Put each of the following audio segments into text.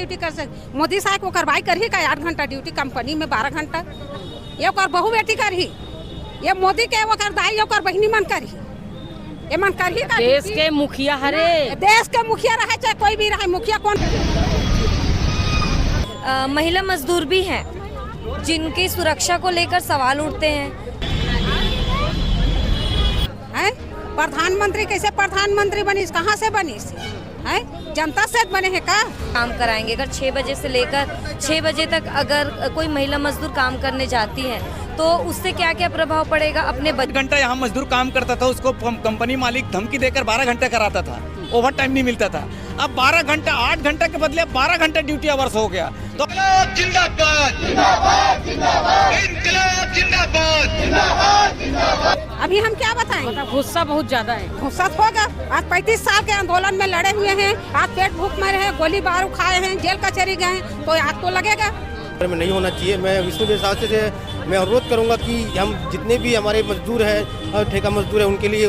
Duty कर सके। मोदी साहब को कार्रवाई कर ही का 8 घंटा ड्यूटी कंपनी में 12 घंटा ये कर बहु बेटी कर ही ये मोदी के वो कर दाई वो कर बहनी मन कर ही ये मन कर ही का देश के मुखिया हरे देश के मुखिया रहे चाहे कोई भी रहे मुखिया कौन। महिला मजदूर भी हैं जिनकी सुरक्षा को लेकर सवाल उठते हैं। प्रधानमंत्री कैसे प्रधानमंत्री बनी कहाँ से बनी है जनता से बने हैं का काम कराएंगे अगर 6 बजे से लेकर 6 बजे तक अगर कोई महिला मजदूर काम करने जाती है तो उससे क्या क्या प्रभाव पड़ेगा अपने घंटा यहाँ मजदूर काम करता था उसको कंपनी मालिक धमकी देकर 12 घंटे कराता था ओवर टाइम नहीं मिलता था। अब 12 घंटा 8 घंटे के बदले 12 घंटे ड्यूटी आवर्स हो गया तो जिंदाबाद जिंदाबाद जिंदाबाद इंकलाब जिंदाबाद जिंदाबाद जिंदाबाद। अभी हम क्या बताएं गुस्सा बहुत ज्यादा है। गुस्सा होगा आज 35 साल के आंदोलन में लड़े हुए हैं आज पेट भूख मरे हैं गोली बारूद खाए हैं जेल कचहरी गए हैं तो आग तो लगेगा में नहीं होना चाहिए। मैं विष्णु देव साहब से मैं अनुरोध करूंगा कि हम जितने भी हमारे मजदूर हैं ठेका मजदूर हैं उनके लिए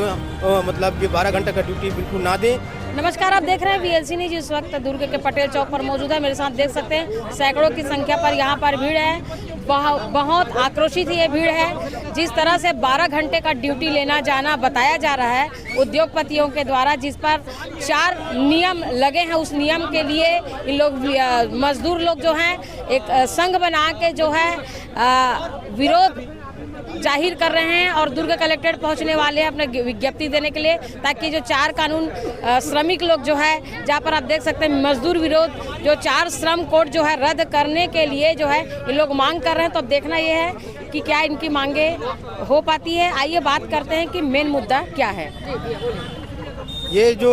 मतलब ये 12 घंटे का ड्यूटी बिल्कुल ना दें। नमस्कार, आप देख रहे हैं VLC न्यूज। इस वक्त दुर्ग के पटेल चौक पर मौजूद है। मेरे साथ देख सकते हैं सैकड़ों की संख्या पर यहाँ पर भीड़ है। बहुत आक्रोशित ये भीड़ है। जिस तरह से 12 घंटे का ड्यूटी लेना जाना बताया जा रहा है उद्योगपतियों के द्वारा, जिस पर 4 नियम लगे हैं, उस नियम के लिए इन लोग मजदूर लोग जो हैं एक संघ बना के जो है विरोध जाहिर कर रहे हैं और दुर्ग कलेक्ट्रेट पहुंचने वाले हैं अपने विज्ञप्ति देने के लिए, ताकि जो 4 कानून श्रमिक लोग जो है जहां पर आप देख सकते हैं मजदूर विरोध जो 4 श्रम कोड जो है रद्द करने के लिए जो है ये लोग मांग कर रहे हैं। तो अब देखना ये है कि क्या इनकी मांगे हो पाती है। आइए बात करते हैं कि मेन मुद्दा क्या है। ये जो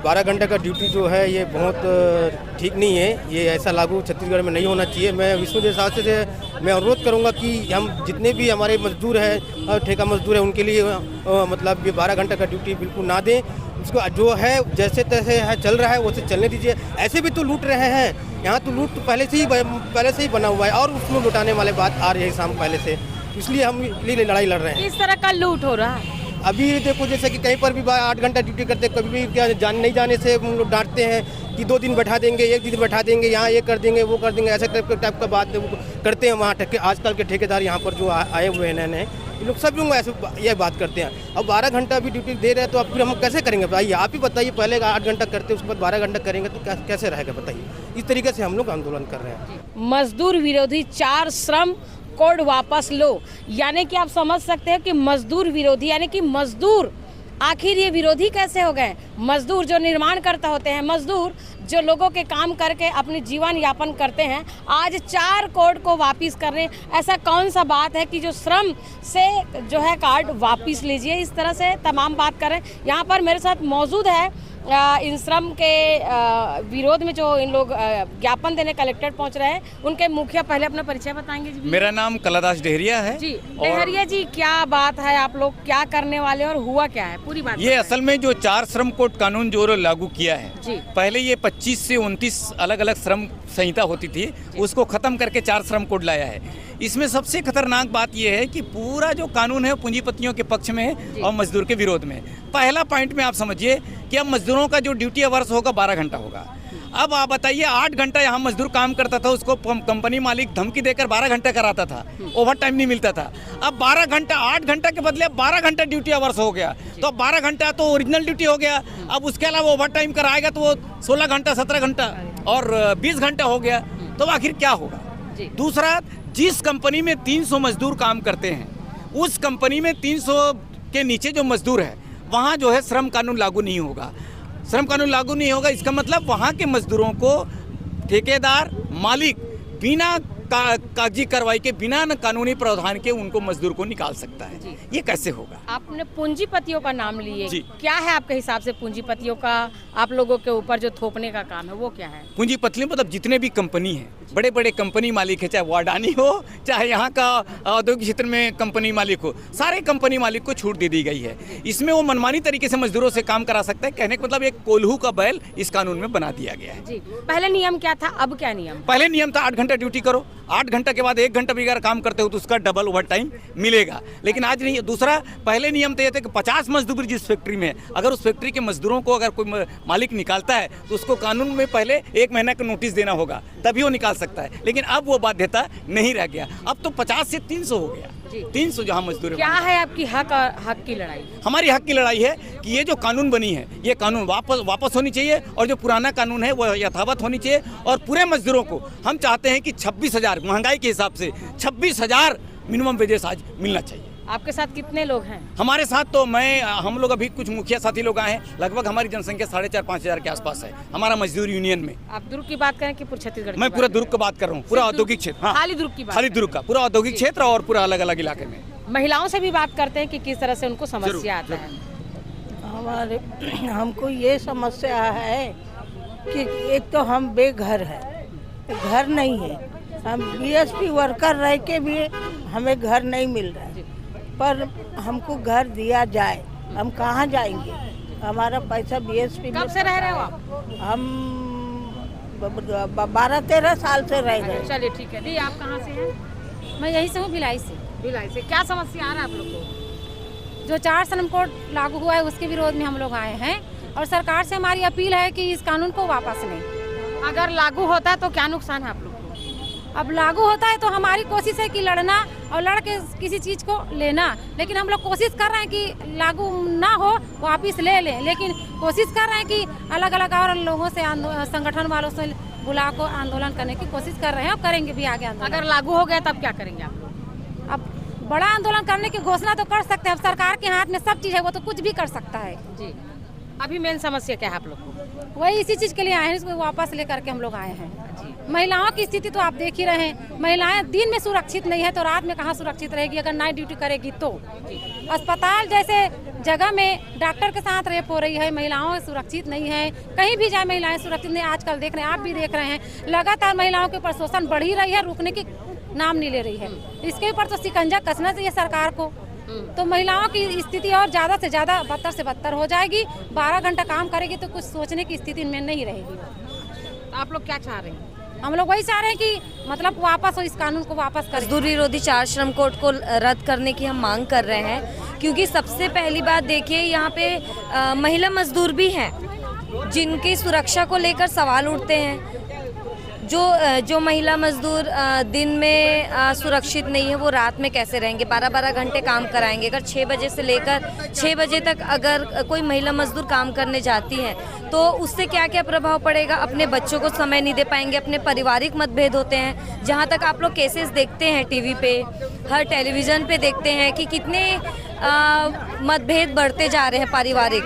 12 घंटे का ड्यूटी जो है ये बहुत ठीक नहीं है। ये ऐसा लागू छत्तीसगढ़ में नहीं होना चाहिए। मैं विष्णु देव साहब से मैं अनुरोध करूंगा कि हम जितने भी हमारे मजदूर हैं ठेका मजदूर हैं उनके लिए मतलब ये 12 घंटे का ड्यूटी बिल्कुल ना दें। इसको जो है जैसे तैसे है चल रहा है वैसे चलने दीजिए। ऐसे भी तो लूट रहे हैं, यहाँ तो लूट तो पहले से ही बना हुआ है और उसमें लुटाने वाले बात आ रही है शाम पहले से, इसलिए हम इसलिए लड़ाई लड़ रहे हैं। इस तरह का लूट हो रहा है। अभी देखो जैसे कि कहीं पर भी 8 घंटा ड्यूटी करते, कभी भी क्या नहीं जाने से हम लोग डांटते हैं कि 2 दिन बैठा देंगे, 1 दिन बैठा देंगे, यहाँ ये कर देंगे वो कर देंगे, ऐसे टाइप का बात करते हैं। वहाँ आजकल के ठेकेदार यहाँ पर जो आए हुए हैं नए ये लोग सब लोग ऐसे ये बात करते हैं। अब 12 घंटा भी ड्यूटी दे रहे हैं तो अब फिर हम कैसे करेंगे बताइए? आप ही बताइए। पहले 8 घंटा करते उसके बाद 12 घंटा करेंगे तो कैसे रहेगा बताइए? इस तरीके से हम लोग आंदोलन कर रहे हैं। मजदूर विरोधी 4 श्रम कोड वापस लो, यानी कि आप समझ सकते हैं कि मजदूर विरोधी यानी कि मजदूर आखिर ये विरोधी कैसे हो गए? मजदूर जो निर्माण करता होते हैं, मजदूर जो लोगों के काम करके अपनी जीवन यापन करते हैं, आज 4 कोड को वापस कर रहे हैं। ऐसा कौन सा बात है कि जो श्रम से जो है कार्ड वापस लीजिए? इस तरह से तमाम बात करें। यहाँ पर मेरे साथ मौजूद है इन श्रम के विरोध में जो इन लोग ज्ञापन देने कलेक्ट्रेट पहुंच रहे हैं, उनके मुखिया पहले अपना परिचय बताएंगे जी। मेरा नाम कलादास डेहरिया है जी। डेहरिया जी, क्या बात है? आप लोग क्या करने वाले और हुआ क्या है? पूरी बात। ये असल में जो 4 श्रम कोड कानून जो लागू किया है जी। पहले ये 25 से 29 अलग अलग श्रम संहिता होती थी, उसको खत्म करके 4 श्रम कोड लाया है। इसमें सबसे खतरनाक बात यह है कि पूरा जो कानून है पूंजीपतियों के पक्ष में है और मजदूर के विरोध में। पहला पॉइंट में आप समझिए कि अब मजदूरों का जो ड्यूटी आवर्स होगा 12 घंटा होगा। अब आप बताइए 8 घंटा यहाँ मजदूर काम करता था उसको कंपनी मालिक धमकी देकर 12 घंटे कराता था, ओवर टाइम नहीं मिलता था। अब 12 घंटा 8 घंटे के बदले 12 घंटे ड्यूटी आवर्स हो गया तो 12 घंटा तो ओरिजिनल ड्यूटी हो गया। अब उसके अलावा ओवर टाइम कराएगा तो वो 16 घंटा 17 घंटा और 20 घंटा हो गया। तो आखिर क्या होगा? दूसरा, जिस कंपनी में 300 मजदूर काम करते हैं उस कंपनी में 300 के नीचे जो मजदूर है वहाँ जो है श्रम कानून लागू नहीं होगा। श्रम कानून लागू नहीं होगा इसका मतलब वहाँ के मजदूरों को ठेकेदार मालिक बिना कागजी कार्रवाई के, बिना कानूनी प्रावधान के उनको मजदूर को निकाल सकता है। ये कैसे होगा? आपने पूंजीपतियों का नाम लिए, क्या है आपके हिसाब से पूंजीपतियों का आप लोगों के ऊपर जो थोपने का काम है वो क्या है? पूंजीपति मतलब जितने भी कंपनी है, बड़े बड़े कंपनी मालिक है, चाहे वो अडानी हो चाहे यहाँ का औद्योगिक क्षेत्र में कंपनी मालिक हो, सारे कंपनी मालिक को छूट दे दी गई है। इसमें वो मनमानी तरीके से मजदूरों से काम करा सकता है। कहने का मतलब एक कोल्हू का बैल इस कानून में बना दिया गया है। जी। पहले नियम क्या था, अब क्या नियम? पहले नियम था 8 घंटा ड्यूटी करो, 8 घंटे के बाद 1 घंटा भी अगर काम करते हो तो उसका डबल ओवर टाइम मिलेगा। लेकिन आज नहीं। दूसरा, पहले नियम तो ये थे कि 50 मजदूर जिस फैक्ट्री में, अगर उस फैक्ट्री के मजदूरों को अगर कोई मालिक निकालता है तो उसको कानून में पहले 1 महीने का नोटिस देना होगा, तभी वो निकाल सकता है। लेकिन अब वो बाध्यता नहीं रह गया, अब तो 50 से 300 हो गया। 300 जहाँ मजदूर क्या है आपकी हक की लड़ाई? हमारी हक की लड़ाई है कि ये जो कानून बनी है, ये कानून वापस होनी चाहिए, और जो पुराना कानून है वो यथावत होनी चाहिए। और पूरे मजदूरों को हम चाहते हैं कि 26,000 महंगाई के हिसाब से 26,000 मिनिमम वेजेस आज मिलना चाहिए। आपके साथ कितने लोग हैं? हमारे साथ तो हम लोग अभी कुछ मुखिया साथी लोग आए हैं। लगभग हमारी जनसंख्या 4,500-5 हज़ार के आसपास है हमारा मजदूर यूनियन में। आप दुर्ग की बात करें कि पूरा छत्तीसगढ़? मैं पूरा दुर्ग की बात कर रहा हूँ, पूरा औद्योगिक क्षेत्र। हाँ, खाली दुर्ग की बात? खाली दुर्ग का पूरा औद्योगिक क्षेत्र और पूरा अलग अलग इलाके में। महिलाओं से भी बात करते हैं कि किस तरह से उनको समस्या आता है। हमको ये समस्या है कि एक तो हम बेघर है, घर नहीं है। हम बीएसपी वर्कर रह के भी हमें घर नहीं मिल रहा है, पर हमको घर दिया जाए। हम कहाँ जाएंगे? हमारा पैसा बीएसपी कब से रह रहे हो आप? हम 12-13 साल से रह रहे हैं। चलिए ठीक है। दी, आप कहाँ से हैं? मैं यहीं से हूँ, भिलाई से। भिलाई से। क्या समस्या आ रहा है आप लोग को? जो 4 श्रम कोड लागू हुआ है उसके विरोध में हम लोग आए हैं, और सरकार से हमारी अपील है कि इस कानून को वापस लें। अगर लागू होता है तो क्या नुकसान है आप लोग को? अब लागू होता है तो हमारी कोशिश है कि लड़ना और लड़ के किसी चीज़ को लेना, लेकिन हम लोग कोशिश कर रहे हैं कि लागू ना हो, वापस ले लें। लेकिन कोशिश कर रहे हैं कि अलग अलग और लोगों से, संगठन वालों से बुला को आंदोलन करने की कोशिश कर रहे हैं और करेंगे भी आगे आंदोलन। अगर लागू हो गया तब क्या करेंगे आप लोग? अब बड़ा आंदोलन करने की घोषणा तो कर सकते हैं, अब सरकार के हाथ में सब चीज़ है, वो तो कुछ भी कर सकता है। जी, अभी मेन समस्या क्या है आप लोग को? वही इसी चीज़ के लिए आए हैं, इसको वापस लेकर के हम लोग आए हैं। महिलाओं की स्थिति तो आप देख ही रहे हैं, महिलाएं दिन में सुरक्षित नहीं है तो रात में कहाँ सुरक्षित रहेगी अगर नाइट ड्यूटी करेगी तो। अस्पताल जैसे जगह में डॉक्टर के साथ रेप हो रही है, महिलाओं सुरक्षित नहीं है, कहीं भी जाए महिलाएं सुरक्षित नहीं। आजकल देख रहे हैं, आप भी देख रहे हैं, लगातार महिलाओं के ऊपर शोषण बढ़ ही रही है, रुकने की नाम नहीं ले रही है। इसके ऊपर तो शिकंजा कसना चाहिए सरकार को, तो महिलाओं की स्थिति और ज़्यादा से ज़्यादा बदतर से बदतर हो जाएगी। 12 घंटा काम करेगी तो कुछ सोचने की स्थिति में नहीं रहेगी। आप लोग क्या चाह रहे हैं? हम लोग वही चाह रहे हैं कि मतलब वापस हो, इस कानून को वापस कर। मजदूर विरोधी 4 श्रम कोड को रद्द करने की हम मांग कर रहे हैं, क्योंकि सबसे पहली बात देखिए, यहाँ पे महिला मजदूर भी हैं जिनकी सुरक्षा को लेकर सवाल उठते हैं। जो महिला मजदूर दिन में सुरक्षित नहीं है, वो रात में कैसे रहेंगे? 12-12 घंटे काम कराएंगे। अगर 6 बजे से लेकर 6 बजे तक अगर कोई महिला मजदूर काम करने जाती है तो उससे क्या क्या प्रभाव पड़ेगा? अपने बच्चों को समय नहीं दे पाएंगे, अपने पारिवारिक मतभेद होते हैं। जहाँ तक आप लोग केसेस देखते हैं टीवी पे, हर टेलीविज़न पे देखते हैं कि कितने मतभेद बढ़ते जा रहे हैं पारिवारिक।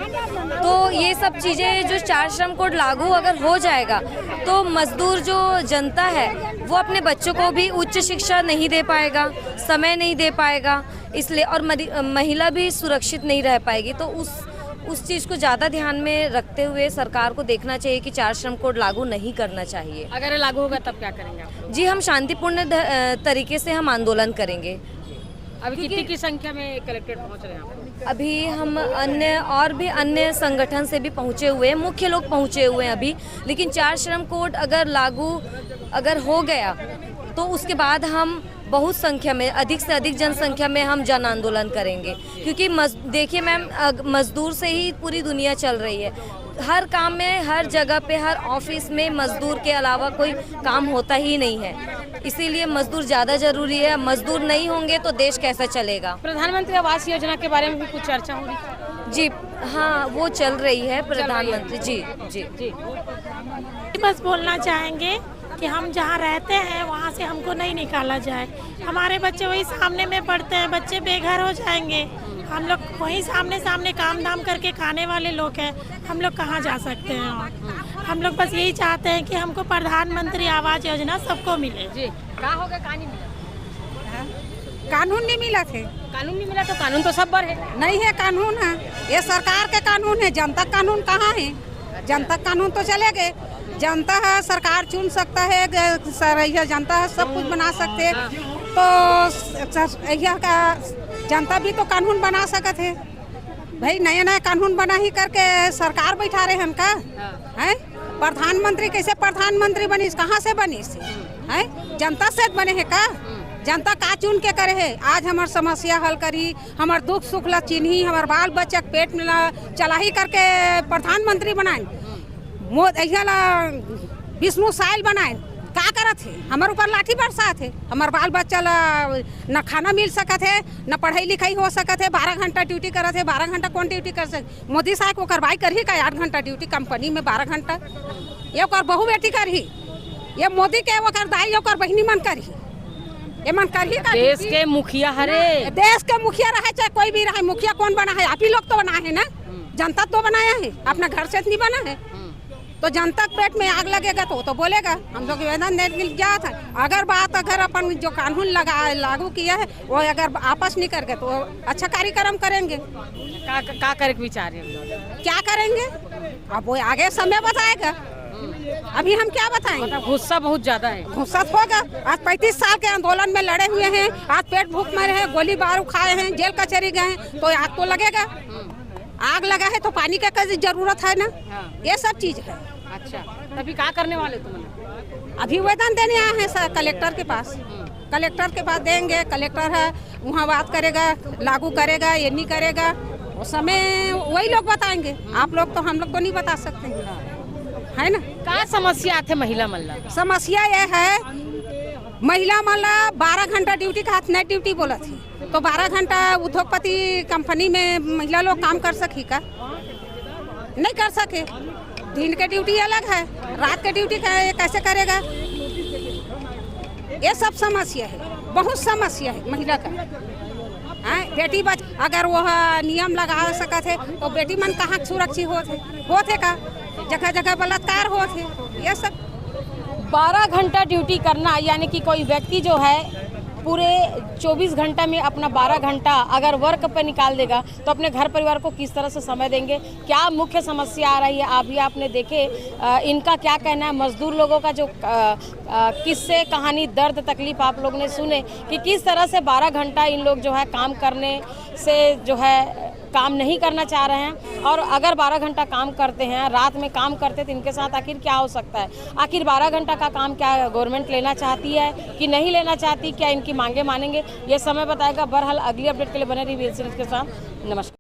तो ये सब चीज़ें, जो 4 श्रम कोड लागू अगर हो जाएगा तो मजदूर जो जनता है वो अपने बच्चों को भी उच्च शिक्षा नहीं दे पाएगा, समय नहीं दे पाएगा, इसलिए और महिला भी सुरक्षित नहीं रह पाएगी। तो उस चीज़ को ज़्यादा ध्यान में रखते हुए सरकार को देखना चाहिए कि 4 श्रम कोड लागू नहीं करना चाहिए। अगर लागू होगा तब क्या करेंगे आप? जी, हम शांतिपूर्ण तरीके से हम आंदोलन करेंगे। अभी कितनी की संख्या में कलेक्ट्रेट पहुंच रहे हैं? अभी हम अन्य संगठन से भी पहुंचे हुए हैं, मुख्य लोग पहुंचे हुए हैं अभी। लेकिन 4 श्रम कोड अगर लागू हो गया तो उसके बाद हम बहुत संख्या में, अधिक से अधिक जनसंख्या में हम जन आंदोलन करेंगे। क्योंकि देखिए मैम, मजदूर से ही पूरी दुनिया चल रही है। हर काम में, हर जगह पे, हर ऑफिस में मजदूर के अलावा कोई काम होता ही नहीं है। इसीलिए मजदूर ज़्यादा ज़रूरी है। मजदूर नहीं होंगे तो देश कैसा चलेगा? प्रधानमंत्री आवास योजना के बारे में भी कुछ चर्चा हो रही है? जी हाँ, वो चल रही है प्रधानमंत्री। जी जी जी। बस बोलना चाहेंगे कि हम जहाँ रहते हैं वहाँ से हमको नहीं निकाला जाए। हमारे बच्चे वही सामने में पढ़ते हैं, बच्चे बेघर हो जाएंगे। हम लोग वहीं सामने काम धाम करके खाने वाले लोग हैं, हम लोग कहाँ जा सकते हैं? हम लोग बस यही चाहते हैं कि हमको प्रधानमंत्री आवास योजना सबको मिले। जी, क्या हो गया? कहानी मिला? कानून नहीं मिला थे। कानून नहीं मिला तो कानून तो सब पर है। नहीं है कानून, है ये सरकार के कानून है, जनता कानून कहाँ है? जनता कानून तो चले गए। जनता है, सरकार चुन सकता है, जनता है, सब कुछ बना सकते हैं। तो यह का जनता भी तो कानून बना सकते है भाई। नया कानून बना ही करके सरकार बैठा रहे हैं का है? प्रधानमंत्री कैसे प्रधानमंत्री बनी, कहाँ से बनी है? जनता से बने हैं का? जनता का चुन के करे है? आज हमार समस्या हल करी, हमार दुख सुख ला चिन्ही, हमार बाल बच्चा के पेट में चलाही करके प्रधानमंत्री बनाए, विष्णु साइल बनाए, का करत है? हमारे ऊपर लाठी बरसात है, हमार बाल बच्चा ला न खाना मिल सकत है, न पढ़ाई लिखाई हो सकत है। 12 घंटा ड्यूटी करत है, 12 घंटा कौन ड्यूटी कर सकते? मोदी साहब को करवाई कर ही का 8 घंटा ड्यूटी कंपनी में 12 घंटा, ये कर बहू बेटी कर ही, ये मोदी के वो कर दाई कर बहनी मन कर ही, ये मन कर ही का। देश के मुखिया हरे, देश के मुखिया रहे चाहे कोई भी रहे, मुखिया कौन बना है? आप ही लोग तो बना है ना, जनता तो बनाया है, अपना घर से नहीं बना है। तो जनता के पेट में आग लगेगा तो बोलेगा हम लोग निवेदन देने जा था। अगर अपन जो कानून लागू किया है वो अगर आपस नहीं करके तो अच्छा कार्यक्रम करेंगे। का करे विचार है? क्या करेंगे अब वो आगे समय बताएगा, अभी हम क्या बताएंगे? मतलब गुस्सा बहुत ज्यादा है। गुस्सा होगा। आज 35 साल के आंदोलन में लड़े हुए हैं, आज पेट भूख मरे हैं, गोली बारूद खाए हैं, जेल कचहरी गए हैं, तो आग तो लगेगा। आग लगा है तो पानी का जरूरत है ना, ये सब चीज है। अच्छा, तभी क्या करने वाले तुम? अभी वेतन देने आए हैं सर कलेक्टर के पास, कलेक्टर के पास देंगे। कलेक्टर है वहाँ बात करेगा, लागू करेगा ये नहीं करेगा, वो समय वही लोग बताएंगे। आप लोग तो हम लोग को नहीं बता सकते है ना। क्या समस्या आते महिला मल्ला? समस्या ये है महिला मल्ला 12 घंटा ड्यूटी का हाथ नाइट ड्यूटी बोला थी, तो 12 घंटा उद्योगपति कंपनी में महिला लोग काम कर सकी का? नहीं कर सके। दिन के ड्यूटी अलग है, रात के ड्यूटी कैसे करेगा? ये सब समस्या है, बहुत समस्या है महिला का। बेटी बच अगर वो नियम लगा सकत है तो बेटी मन कहाँ सुरक्षित होते का? जगह जगह बलात्कार होते, ये सब। 12 घंटा ड्यूटी करना यानी कि कोई व्यक्ति जो है पूरे 24 घंटा में अपना 12 घंटा अगर वर्क पे निकाल देगा तो अपने घर परिवार को किस तरह से समय देंगे? क्या मुख्य समस्या आ रही है अभी आपने देखे, इनका क्या कहना है? मजदूर लोगों का जो किस्से कहानी दर्द तकलीफ आप लोग ने सुने कि किस तरह से 12 घंटा इन लोग जो है काम करने से जो है काम नहीं करना चाह रहे हैं, और अगर 12 घंटा काम करते हैं, रात में काम करते तो इनके साथ आखिर क्या हो सकता है? आखिर 12 घंटा का काम क्या गवर्नमेंट लेना चाहती है कि नहीं लेना चाहती? क्या इनकी मांगे मानेंगे? ये समय बताएगा। बहरहाल अगली अपडेट के लिए बने रहिए VLC न्यूज़ के साथ। नमस्कार।